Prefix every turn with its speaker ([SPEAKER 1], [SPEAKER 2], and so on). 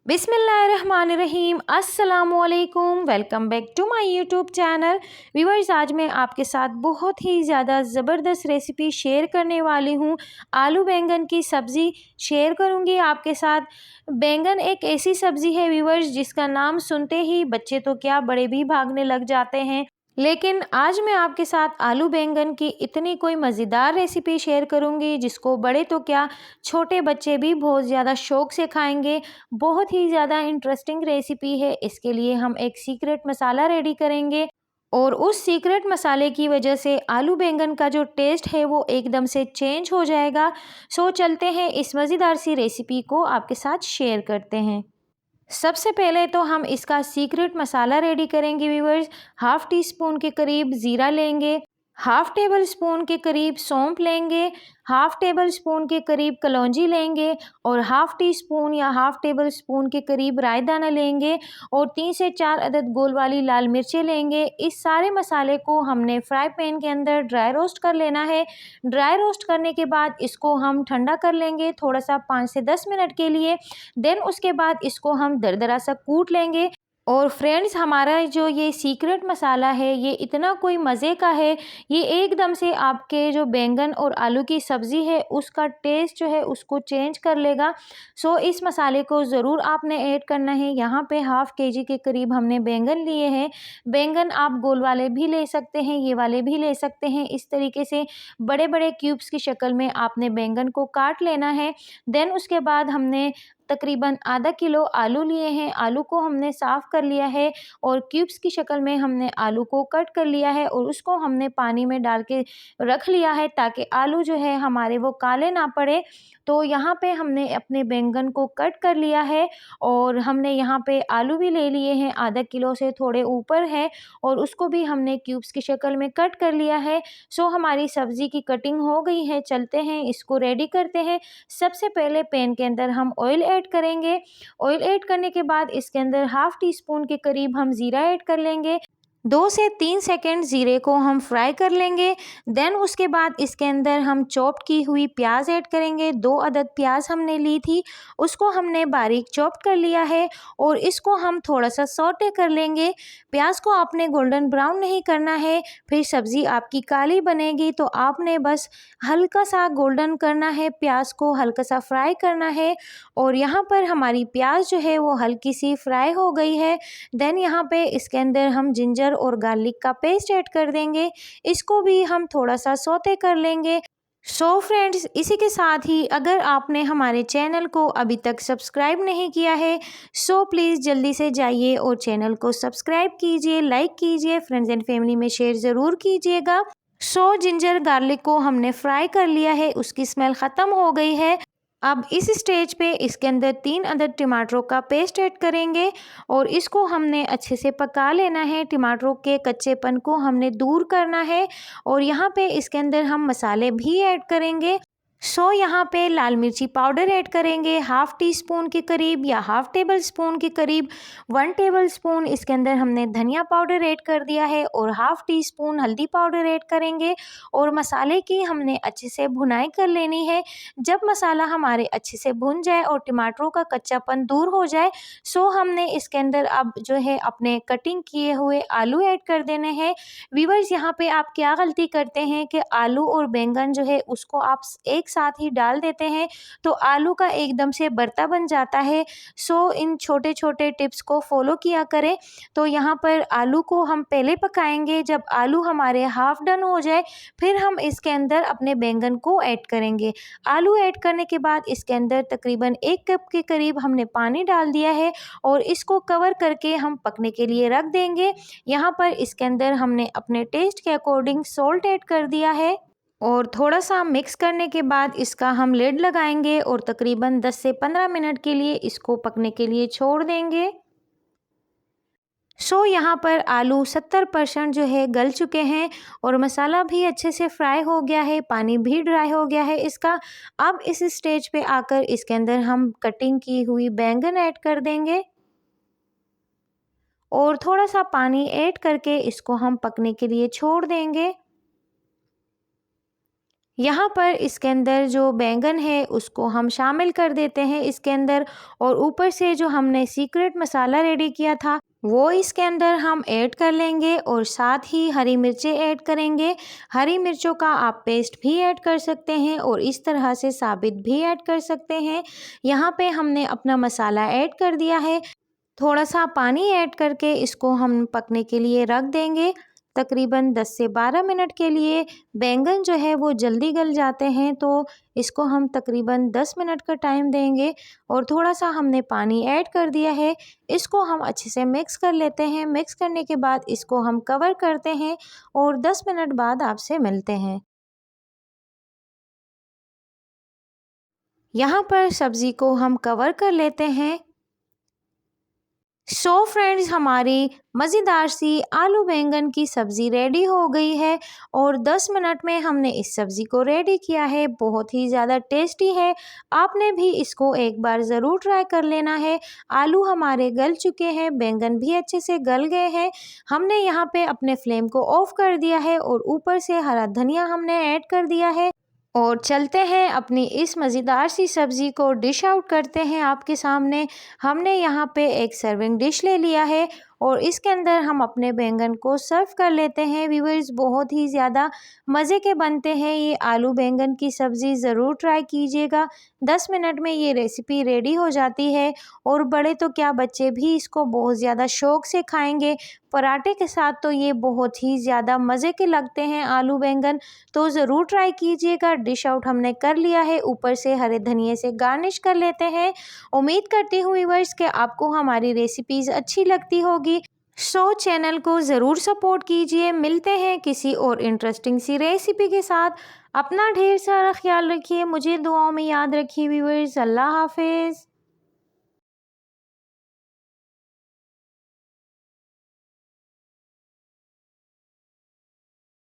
[SPEAKER 1] बिस्मिल्लाहिर्रहमानिर्रहीम अस्सलामुअलैकुम। Welcome back to my YouTube channel. Viewers, आज मैं आपके साथ बहुत ही ज़्यादा ज़बरदस्त रेसिपी शेयर करने वाली हूँ। आलू बैंगन की सब्ज़ी शेयर करूँगी आपके साथ। बैंगन एक ऐसी सब्ज़ी है व्यूअर्स, जिसका नाम सुनते ही बच्चे तो क्या बड़े भी भागने लग जाते हैं। लेकिन आज मैं आपके साथ आलू बैंगन की इतनी कोई मज़ेदार रेसिपी शेयर करूंगी जिसको बड़े तो क्या छोटे बच्चे भी बहुत ज़्यादा शौक से खाएंगे। बहुत ही ज़्यादा इंटरेस्टिंग रेसिपी है। इसके लिए हम एक सीक्रेट मसाला रेडी करेंगे और उस सीक्रेट मसाले की वजह से आलू बैंगन का जो टेस्ट है वो एकदम से चेंज हो जाएगा। सो चलते हैं इस मज़ेदार सी रेसिपी को आपके साथ शेयर करते हैं। सबसे पहले तो हम इसका सीक्रेट मसाला रेडी करेंगे व्यूअर्स। हाफ टी स्पून के करीब ज़ीरा लेंगे, हाफ टेबल स्पून के करीब सौंफ लेंगे, हाफ टेबल स्पून के करीब कलौंजी लेंगे और हाफ टी स्पून या हाफ टेबल स्पून के करीब राई दाना लेंगे और 3 से 4 अदद गोल वाली लाल मिर्चें लेंगे। इस सारे मसाले को हमने फ्राई पैन के अंदर ड्राई रोस्ट कर लेना है। ड्राई रोस्ट करने के बाद इसको हम ठंडा कर लेंगे थोड़ा सा 5 से 10 मिनट के लिए। देन उसके बाद इसको हम दरदरा सा कूट लेंगे। और फ्रेंड्स, हमारा जो ये सीक्रेट मसाला है ये इतना कोई मज़े का है, ये एकदम से आपके जो बैंगन और आलू की सब्ज़ी है उसका टेस्ट जो है उसको चेंज कर लेगा। सो इस मसाले को ज़रूर आपने ऐड करना है। यहाँ पे हाफ़ केजी के करीब हमने बैंगन लिए हैं। बैंगन आप गोल वाले भी ले सकते हैं, ये वाले भी ले सकते हैं। इस तरीके से बड़े बड़े क्यूब्स की शक्ल में आपने बैंगन को काट लेना है। देन उसके बाद हमने तकरीबन आधा किलो आलू लिए हैं। आलू को हमने साफ़ कर लिया है और क्यूब्स की शक्ल में हमने आलू को कट कर लिया है और उसको हमने पानी में डाल के रख लिया है ताकि आलू जो है हमारे वो काले ना पड़े। तो यहाँ पे हमने अपने बैंगन को कट कर लिया है और हमने यहाँ पे आलू भी ले लिए हैं, आधा किलो से थोड़े ऊपर है और उसको भी हमने क्यूब्स की शक्ल में कट कर लिया है। सो हमारी सब्ज़ी की कटिंग हो गई है। चलते हैं इसको रेडी करते हैं। सबसे पहले पैन के अंदर हम ऑयल ऐड करेंगे। ऑयल ऐड करने के बाद इसके अंदर हाफ टी स्पून के करीब हम ज़ीरा ऐड कर लेंगे। 2 से 3 सेकंड ज़ीरे को हम फ्राई कर लेंगे। देन उसके बाद इसके अंदर हम चॉप्ड की हुई प्याज ऐड करेंगे। 2 अदद प्याज हमने ली थी, उसको हमने बारीक चॉप्ड कर लिया है और इसको हम थोड़ा सा सौटे कर लेंगे। प्याज को आपने गोल्डन ब्राउन नहीं करना है, फिर सब्ज़ी आपकी काली बनेगी। तो आपने बस हल्का सा गोल्डन करना है, प्याज को हल्का सा फ्राई करना है। और यहाँ पर हमारी प्याज जो है वो हल्की सी फ्राई हो गई है। देन यहाँ पे इसके अंदर हम जिंजर और गार्लिक का पेस्ट ऐड कर देंगे। इसको भी हम थोड़ा सा सौते कर लेंगे। सो फ्रेंड्स, इसी के साथ ही अगर आपने हमारे चैनल को अभी तक सब्सक्राइब नहीं किया है सो प्लीज़ जल्दी से जाइए और चैनल को सब्सक्राइब कीजिए, लाइक कीजिए, फ्रेंड्स एंड फैमिली में शेयर ज़रूर कीजिएगा। सो जिंजर गार्लिक को हमने फ्राई कर लिया है, उसकी स्मेल ख़त्म हो गई है। अब इस स्टेज पे इसके अंदर 3 अदद टमाटरों का पेस्ट ऐड करेंगे और इसको हमने अच्छे से पका लेना है। टमाटरों के कच्चेपन को हमने दूर करना है और यहाँ पे इसके अंदर हम मसाले भी ऐड करेंगे। सो यहाँ पे लाल मिर्ची पाउडर ऐड करेंगे हाफ टी स्पून के करीब या हाफ टेबल स्पून के करीब। 1 टेबल स्पून इसके अंदर हमने धनिया पाउडर ऐड कर दिया है और हाफ टी स्पून हल्दी पाउडर ऐड करेंगे और मसाले की हमने अच्छे से भुनाई कर लेनी है। जब मसाला हमारे अच्छे से भुन जाए और टमाटरों का कच्चापन दूर हो जाए सो हमने इसके अंदर अब जो है अपने कटिंग किए हुए आलू ऐड कर देने हैं। व्यूअर्स, यहाँ पे आप क्या गलती करते हैं कि आलू और बैंगन जो है उसको आप एक साथ ही डाल देते हैं तो आलू का एकदम से भरता बन जाता है। सो इन छोटे छोटे टिप्स को फॉलो किया करें। तो यहाँ पर आलू को हम पहले पकाएंगे, जब आलू हमारे हाफ डन हो जाए फिर हम इसके अंदर अपने बैंगन को ऐड करेंगे। आलू ऐड करने के बाद इसके अंदर तकरीबन 1 कप के करीब हमने पानी डाल दिया है और इसको कवर करके हम पकने के लिए रख देंगे। यहाँ पर इसके अंदर हमने अपने टेस्ट के अकॉर्डिंग सॉल्ट ऐड कर दिया है और थोड़ा सा मिक्स करने के बाद इसका हम लिड लगाएंगे और तकरीबन 10 से 15 मिनट के लिए इसको पकने के लिए छोड़ देंगे। सो यहाँ पर आलू 70% जो है गल चुके हैं और मसाला भी अच्छे से फ्राई हो गया है, पानी भी ड्राई हो गया है इसका। अब इस स्टेज पे आकर इसके अंदर हम कटिंग की हुई बैंगन ऐड कर देंगे और थोड़ा सा पानी ऐड करके इसको हम पकने के लिए छोड़ देंगे। यहाँ पर इसके अंदर जो बैंगन है उसको हम शामिल कर देते हैं इसके अंदर, और ऊपर से जो हमने सीक्रेट मसाला रेडी किया था वो इसके अंदर हम ऐड कर लेंगे, और साथ ही हरी मिर्चें ऐड करेंगे। हरी मिर्चों का आप पेस्ट भी ऐड कर सकते हैं और इस तरह से साबित भी ऐड कर सकते हैं। यहाँ पे हमने अपना मसाला ऐड कर दिया है। थोड़ा सा पानी ऐड करके इसको हम पकने के लिए रख देंगे। तकरीबन 10 से 12 मिनट के लिए बैंगन जो है वो जल्दी गल जाते हैं, तो इसको हम तकरीबन 10 मिनट का टाइम देंगे। और थोड़ा सा हमने पानी ऐड कर दिया है, इसको हम अच्छे से मिक्स कर लेते हैं। मिक्स करने के बाद इसको हम कवर करते हैं और 10 मिनट बाद आपसे मिलते हैं। यहाँ पर सब्ज़ी को हम कवर कर लेते हैं। सो फ्रेंड्स, हमारी मज़ेदार सी आलू बैंगन की सब्ज़ी रेडी हो गई है, और 10 मिनट में हमने इस सब्ज़ी को रेडी किया है। बहुत ही ज़्यादा टेस्टी है, आपने भी इसको एक बार ज़रूर ट्राई कर लेना है। आलू हमारे गल चुके हैं, बैंगन भी अच्छे से गल गए हैं। हमने यहाँ पे अपने फ्लेम को ऑफ़ कर दिया है और ऊपर से हरा धनिया हमने ऐड कर दिया है। और चलते हैं अपनी इस मज़ेदार सी सब्ज़ी को डिश आउट करते हैं आपके सामने। हमने यहाँ पे एक सर्विंग डिश ले लिया है और इसके अंदर हम अपने बैंगन को सर्व कर लेते हैं। व्यूअर्स, बहुत ही ज़्यादा मज़े के बनते हैं ये आलू बैंगन की सब्ज़ी, ज़रूर ट्राई कीजिएगा। 10 मिनट में ये रेसिपी रेडी हो जाती है, और बड़े तो क्या, बच्चे भी इसको बहुत ज़्यादा शौक़ से खाएंगे। पराठे के साथ तो ये बहुत ही ज़्यादा मज़े के लगते हैं आलू बैंगन, तो ज़रूर ट्राई कीजिएगा। डिश आउट हमने कर लिया है, ऊपर से हरे धनिए से गार्निश कर लेते हैं। उम्मीद करती हूँ व्यूअर्स कि आपको हमारी रेसिपीज़ अच्छी लगती होगी। सो चैनल को ज़रूर सपोर्ट कीजिए। मिलते हैं किसी और इंटरेस्टिंग सी रेसिपी के साथ। अपना ढेर सारा ख्याल रखिए, मुझे दुआओं में याद रखिए व्यूअर्स। अल्लाह हाफिज़।